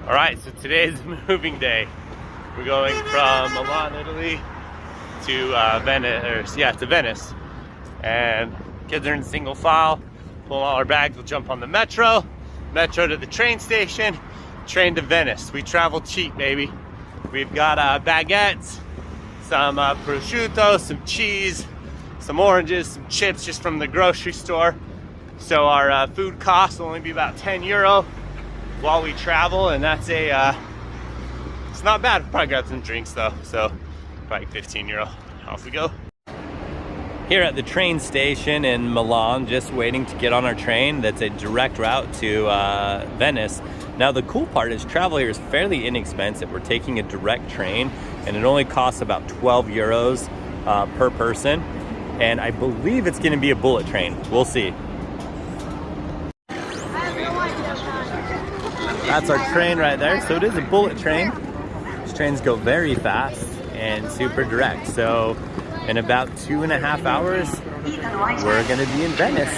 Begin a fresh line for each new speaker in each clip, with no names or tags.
All right, so today's moving day. We're going from Milan, Italy to Venice. And kids are in single file, pulling all our bags. We'll jump on the metro to the train station, train to Venice. We travel cheap, baby. We've got baguettes, some prosciutto, some cheese, some oranges, some chips just from the grocery store. So our food costs will only be about 10 euro while we travel, and that's it's not bad. We'll probably grab some drinks though, so probably 15 euro. Off we go. Here at the train station in Milan, just waiting to get on our train that's a direct route to Venice. Now the cool part is travel here is fairly inexpensive. We're taking a direct train and it only costs about 12 euros per person. And I believe it's gonna be a bullet train. We'll see. That's our train right there. So it is a bullet train. These trains go very fast and super direct. So in about 2.5 hours, we're gonna be in Venice.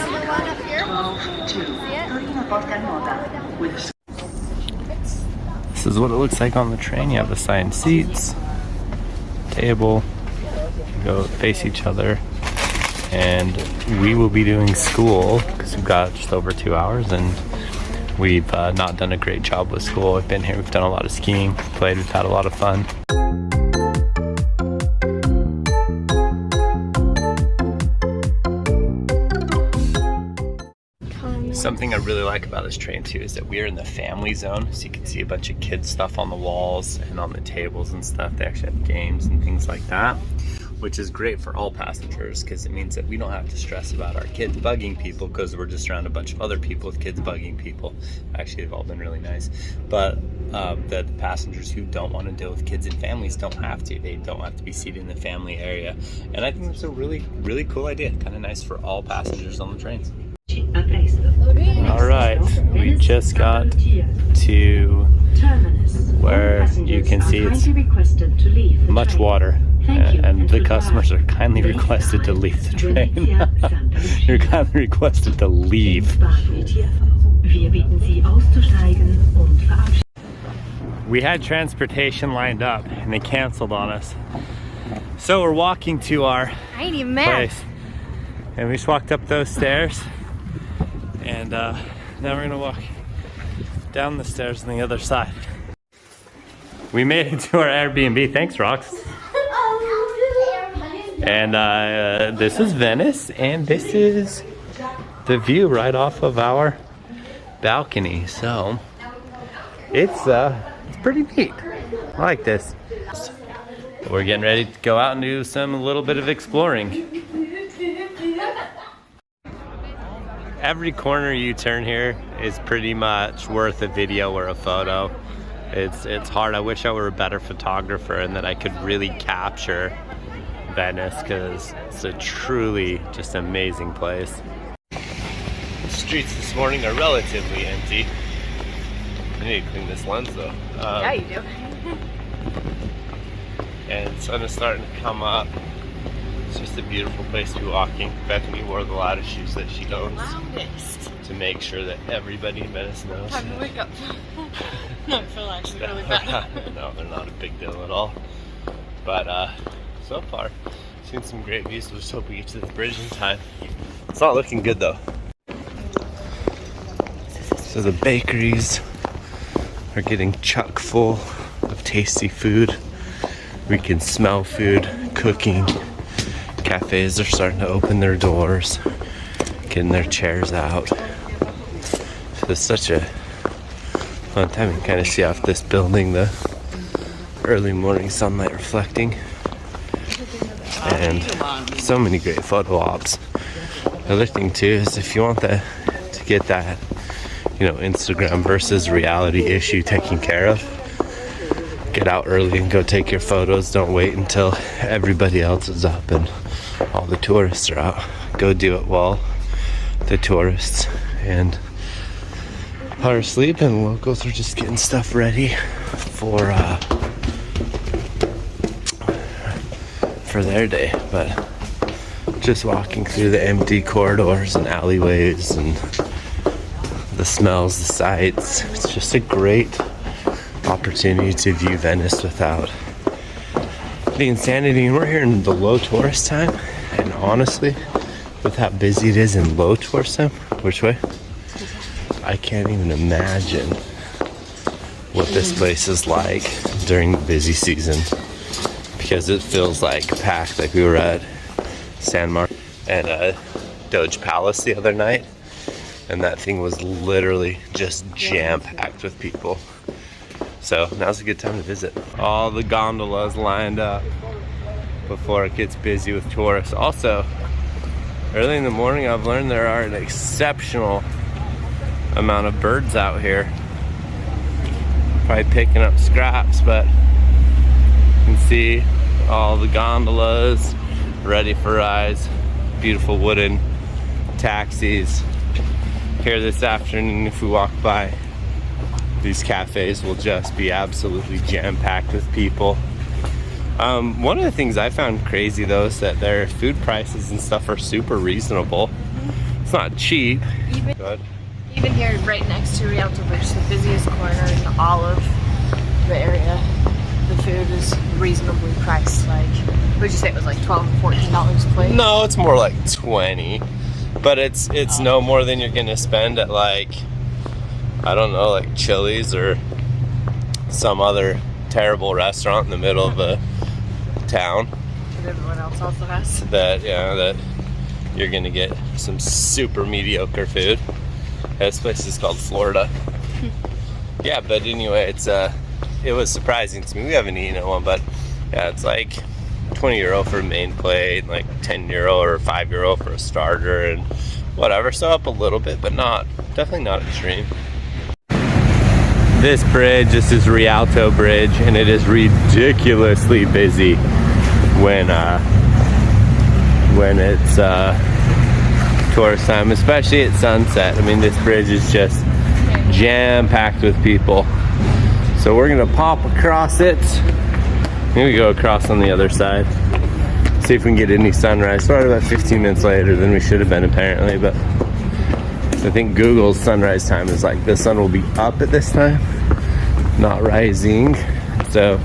This is what it looks like on the train. You have assigned seats, table, go face each other. And we will be doing school because we've got just over 2 hours and we've not done a great job with school. We've been here, we've done a lot of skiing, played, we've had a lot of fun. Something I really like about this train too is that we're in the family zone, so you can see a bunch of kids stuff on the walls and on the tables and stuff. They actually have games and things like that, which is great for all passengers because it means that we don't have to stress about our kids bugging people because we're just around a bunch of other people with kids bugging people. Actually, they've all been really nice. But the passengers who don't want to deal with kids and families don't have to. They don't have to be seated in the family area. And I think that's a really, really cool idea. Kind of nice for all passengers on the trains. All right, we just got to where you can see it's much water. And the customers are kindly requested to leave the train. You're kindly requested to leave. We had transportation lined up and they canceled on us. So we're walking to our place. And we just walked up those stairs. And now we're gonna walk down the stairs on the other side. We made it to our Airbnb. Thanks, Rox. And this is Venice, and this is the view right off of our balcony. So it's pretty neat. I like this. We're getting ready to go out and do a little bit of exploring. Every corner you turn here is pretty much worth a video or a photo. It's hard. I wish I were a better photographer and that I could really capture Venice because it's a truly just amazing place. The streets this morning are relatively empty. I need to clean this lens though.
Yeah, you do.
And the sun is starting to come up. It's just a beautiful place to be walking. Bethany wore the loudest shoes that she owns.
Loudest.
To make sure that everybody in Venice knows.
Time to wake up. No, I feel actually really bad.
No, they're not a big deal at all. But so far, seen some great views. We'll just hope we get to the bridge in time. It's not looking good though. So the bakeries are getting chock full of tasty food. We can smell food cooking. Cafes are starting to open their doors, getting their chairs out. So it's such a fun time. You can kind of see off this building the early morning sunlight reflecting. And so many great photo ops. The other thing too is if you want to get that, Instagram versus reality issue taken care of, get out early and go take your photos. Don't wait until everybody else is up and all the tourists are out. Go do it while the tourists and are asleep, and locals are just getting stuff ready for their day. But just walking through the empty corridors and alleyways and the smells, the sights, it's just a great opportunity to view Venice without the insanity. And we're here in the low tourist time, and honestly, with how busy it is in low tourist time, which way? I can't even imagine what this place is like during the busy season, because it feels like packed. Like we were at San Marco and Doge Palace the other night, and that thing was literally just jam-packed with people. So now's a good time to visit. All the gondolas lined up before it gets busy with tourists. Also, early in the morning, I've learned there are an exceptional amount of birds out here. Probably picking up scraps, but you can see all the gondolas ready for rides. Beautiful wooden taxis. Here this afternoon, if we walk by, these cafes will just be absolutely jam-packed with people. One of the things I found crazy though is that their food prices and stuff are super reasonable. It's not cheap.
Even here right next to Rialto Bridge, the busiest corner in all of the area, the food is reasonably priced. Like, would you say it was like $12, $14 a plate?
No, it's more like 20, but it's no more than you're gonna spend at like, I don't know, like Chili's or some other terrible restaurant in the middle of a town.
That everyone else also has.
That you're gonna get some super mediocre food. This place is called Florida. Yeah, but anyway, it was surprising to me. We haven't eaten at one, but yeah, it's like €20 for a main plate, like €10 or €5 for a starter, and whatever. So up a little bit, but definitely not extreme. This bridge, this is Rialto Bridge, and it is ridiculously busy when it's tourist time, especially at sunset. I mean, this bridge is just jam-packed with people. So we're gonna pop across it. Maybe go across on the other side. See if we can get any sunrise. Started about 15 minutes later than we should have been apparently, but I think Google's sunrise time is like the sun will be up at this time, not rising. So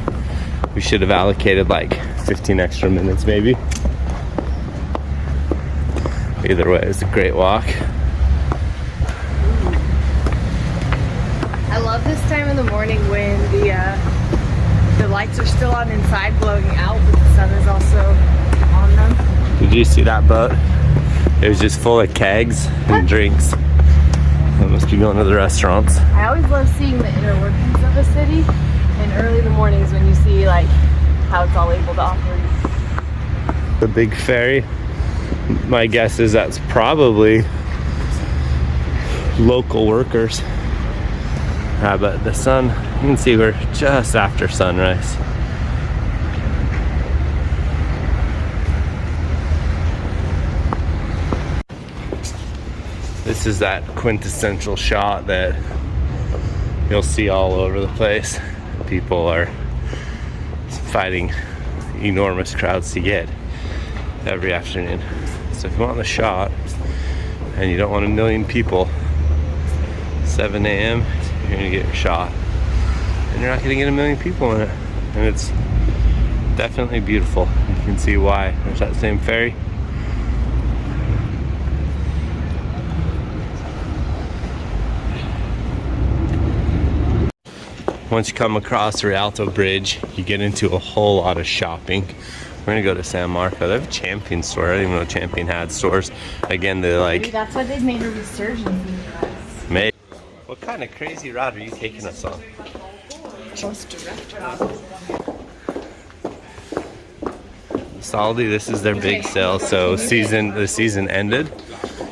we should have allocated like 15 extra minutes maybe. Either way, it's a great walk.
I love this time in the morning when the lights are still on inside glowing out, but the sun is also on them.
Did you see that boat? It was just full of kegs and drinks. I must be going to the restaurants.
I always love seeing the inner workings of a city, and early in the mornings when you see like how it's all able to operate.
The big ferry. My guess is that's probably local workers. But the sun, you can see we're just after sunrise. This is that quintessential shot that you'll see all over the place. People are fighting enormous crowds to get every afternoon. So if you want the shot and you don't want a million people, 7 a.m. you're gonna get your shot, and you're not gonna get a million people in it, and it's definitely beautiful. You can see why. There's that same ferry. Once you come across the Rialto Bridge, you get into a whole lot of shopping. We're gonna go to San Marco. They have a Champion store. I didn't even know Champion had stores. Again, they're like...
Maybe that's why they've made a resurgence in the US.
Maybe. What kind of crazy route are you taking us on?
Most direct route.
Saldi, this is their big sale. So the season ended,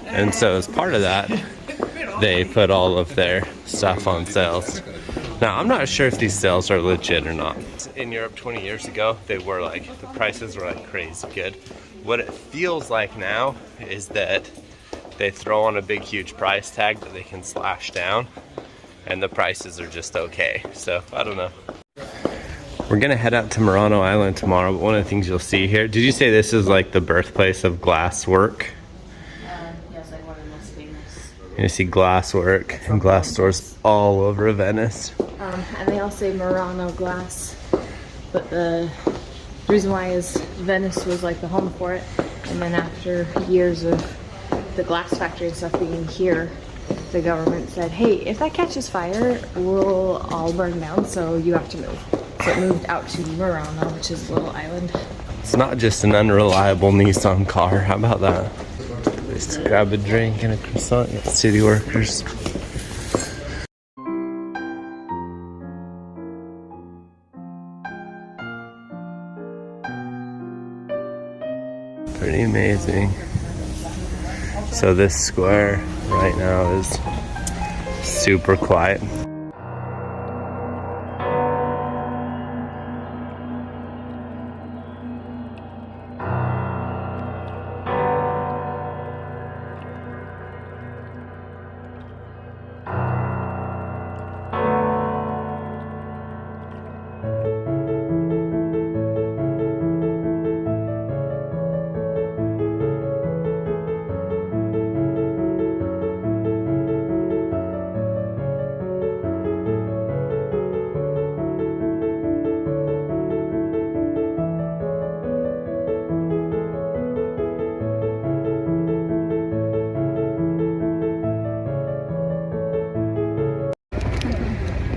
and so as part of that, they put all of their stuff on sales. Now, I'm not sure if these sales are legit or not. In Europe 20 years ago, they were like, the prices were like crazy good. What it feels like now is that they throw on a big, huge price tag that they can slash down, and the prices are just okay. So, I don't know. We're gonna head out to Murano Island tomorrow, but one of the things you'll see here, did you say this is like the birthplace of glass work?
Yes, one of the most famous.
You see glass work and glass stores all over Venice.
And they all say Murano glass, but the reason why is Venice was like the home for it, and then after years of the glass factory and stuff being here, the government said, hey, if that catches fire, we'll all burn down, so you have to move. So it moved out to Murano, which is a little island.
It's not just an unreliable Nissan car. How about that? Just grab a drink and a croissant. Got city workers. Pretty amazing. So this square right now is super quiet.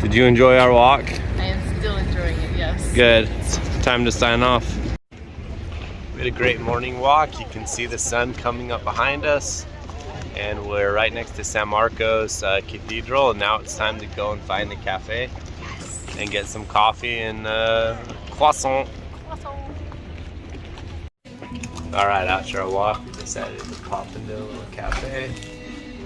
Did you enjoy our walk?
I am still enjoying it, yes.
Good. It's time to sign off. We had a great morning walk. You can see the sun coming up behind us. And we're right next to San Marcos Cathedral. And now it's time to go and find a cafe.
Yes.
And get some coffee and croissant. Alright, after our walk, we decided to pop into a little cafe.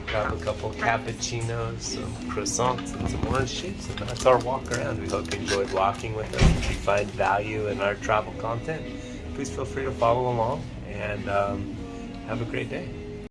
Grab a couple cappuccinos, some croissants, and some orange shapes, and that's our walk around. We hope you enjoyed walking with us. If you find value in our travel content, please feel free to follow along, and have a great day.